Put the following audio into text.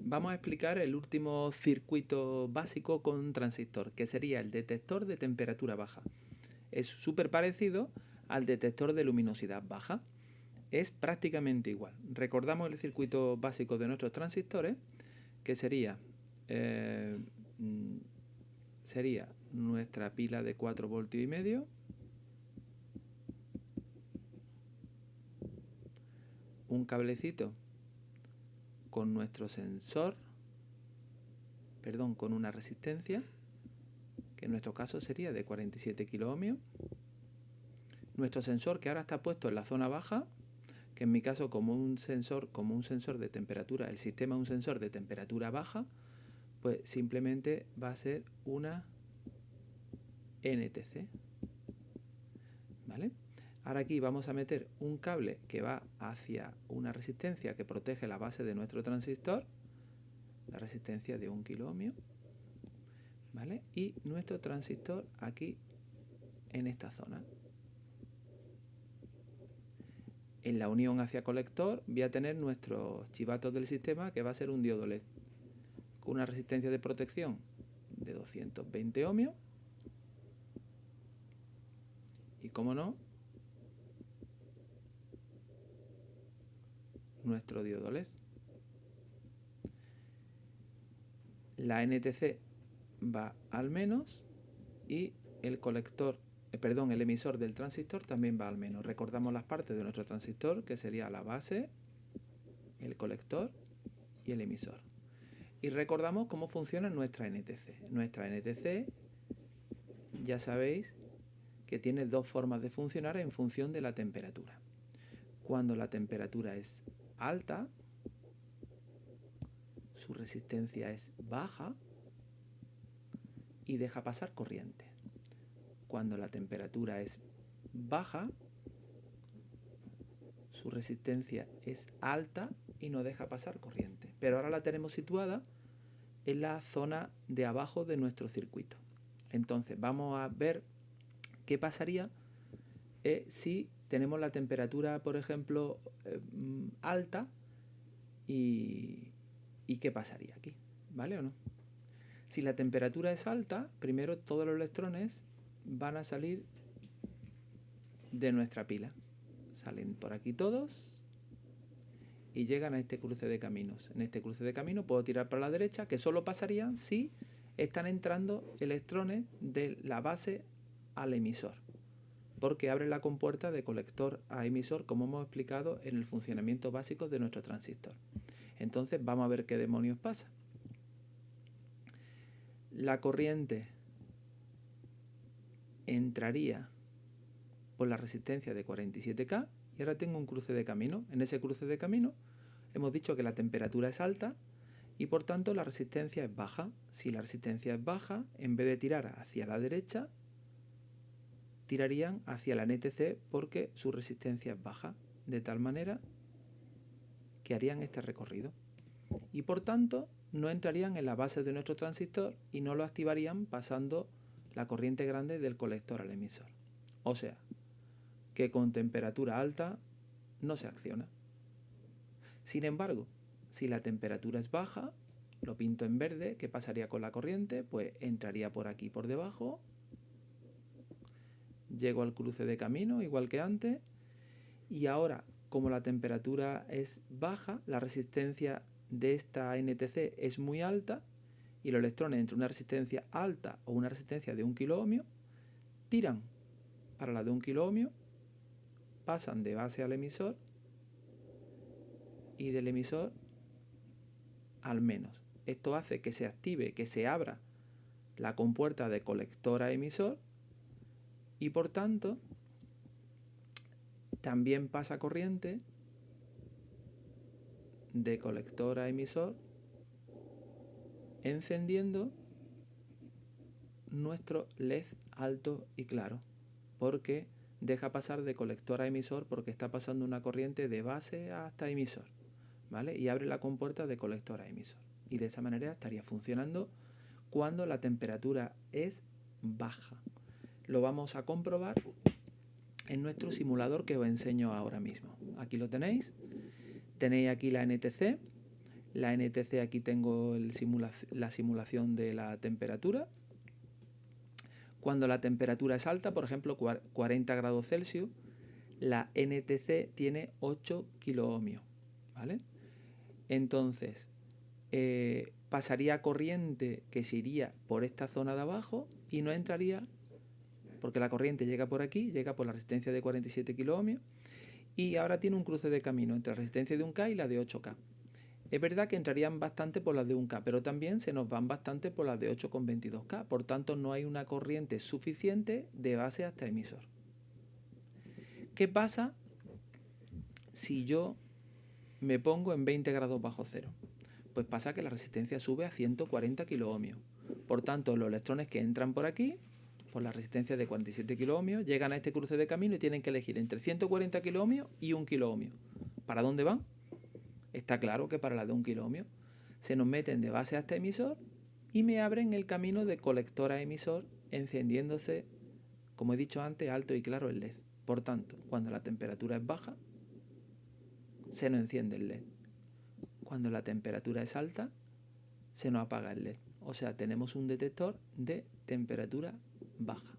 vamos a explicar el último circuito básico con un transistor, que sería el detector de temperatura baja. Es súper parecido al detector de luminosidad baja. Es prácticamente igual. Recordamos el circuito básico de nuestros transistores, que sería nuestra pila de 4 voltios y medio, un cablecito con nuestro sensor, con una resistencia, que en nuestro caso sería de 47 kiloohmios, nuestro sensor que ahora está puesto en la zona baja, que en mi caso como un sensor de temperatura, el sistema es un sensor de temperatura baja, pues simplemente va a ser una NTC, ¿vale? Ahora aquí vamos a meter un cable que va hacia una resistencia que protege la base de nuestro transistor, la resistencia de 1 kiloohmio, ¿vale? Y nuestro transistor aquí en esta zona. En la unión hacia colector voy a tener nuestros chivatos del sistema, que va a ser un diodo LED con una resistencia de protección de 220 ohmios y, como no, nuestro diodo LED. La NTC va al menos y el el emisor del transistor también va al menos. Recordamos las partes de nuestro transistor, que sería la base, el colector y el emisor. Y recordamos cómo funciona nuestra NTC. Nuestra NTC, ya sabéis que tiene dos formas de funcionar en función de la temperatura. Cuando la temperatura es alta, su resistencia es baja y deja pasar corriente. Cuando la temperatura es baja, su resistencia es alta y no deja pasar corriente. Pero ahora la tenemos situada en la zona de abajo de nuestro circuito. Entonces vamos a ver qué pasaría si tenemos la temperatura, por ejemplo, alta y qué pasaría aquí, ¿vale o no? Si la temperatura es alta, primero todos los electrones van a salir de nuestra pila. Salen por aquí todos y llegan a este cruce de caminos. En este cruce de caminos puedo tirar para la derecha, que solo pasarían si están entrando electrones de la base al emisor, porque abre la compuerta de colector a emisor, como hemos explicado en el funcionamiento básico de nuestro transistor. Entonces vamos a ver qué demonios pasa. La corriente entraría por la resistencia de 47K y ahora tengo un cruce de camino. En ese cruce de camino hemos dicho que la temperatura es alta y por tanto la resistencia es baja. Si la resistencia es baja, en vez de tirar hacia la derecha, tirarían hacia la NTC porque su resistencia es baja, de tal manera que harían este recorrido. Y por tanto no entrarían en la base de nuestro transistor y no lo activarían pasando la corriente grande del colector al emisor. O sea, que con temperatura alta no se acciona. Sin embargo, si la temperatura es baja, lo pinto en verde, ¿qué pasaría con la corriente? Pues entraría por aquí por debajo, llego al cruce de camino igual que antes, y ahora, como la temperatura es baja, la resistencia de esta NTC es muy alta y los electrones entre una resistencia alta o una resistencia de 1 kiloohmio tiran para la de 1 kiloohmio, pasan de base al emisor y del emisor al menos. Esto hace que se active, que se abra la compuerta de colector a emisor y por tanto también pasa corriente de colector a emisor, encendiendo nuestro LED alto y claro, porque deja pasar de colector a emisor porque está pasando una corriente de base hasta emisor, ¿vale? Y abre la compuerta de colector a emisor. Y de esa manera estaría funcionando cuando la temperatura es baja. Lo vamos a comprobar en nuestro simulador que os enseño ahora mismo. Aquí lo tenéis. Tenéis aquí la NTC, La NTC, aquí tengo la simulación de la temperatura. Cuando la temperatura es alta, por ejemplo 40 grados Celsius, la NTC tiene 8 kiloohmios, ¿vale? Entonces, pasaría corriente que se iría por esta zona de abajo y no entraría, porque la corriente llega por aquí, llega por la resistencia de 47 kiloohmios, y ahora tiene un cruce de camino entre la resistencia de 1K y la de 8K. Es verdad que entrarían bastante por las de 1K, pero también se nos van bastante por las de 8,22K. Por tanto, no hay una corriente suficiente de base hasta emisor. ¿Qué pasa si yo me pongo en 20 grados bajo cero? Pues pasa que la resistencia sube a 140 kiloohmios. Por tanto, los electrones que entran por aquí, por la resistencia de 47 kiloohmios, llegan a este cruce de camino y tienen que elegir entre 140 kiloohmios y 1 kiloohmio. ¿Para dónde van? Está claro que para la de 1 kiloohmio. Se nos meten de base hasta emisor y me abren el camino de colector a emisor, encendiéndose, como he dicho antes, alto y claro el LED. Por tanto, cuando la temperatura es baja, se nos enciende el LED. Cuando la temperatura es alta, se nos apaga el LED. O sea, tenemos un detector de temperatura baja.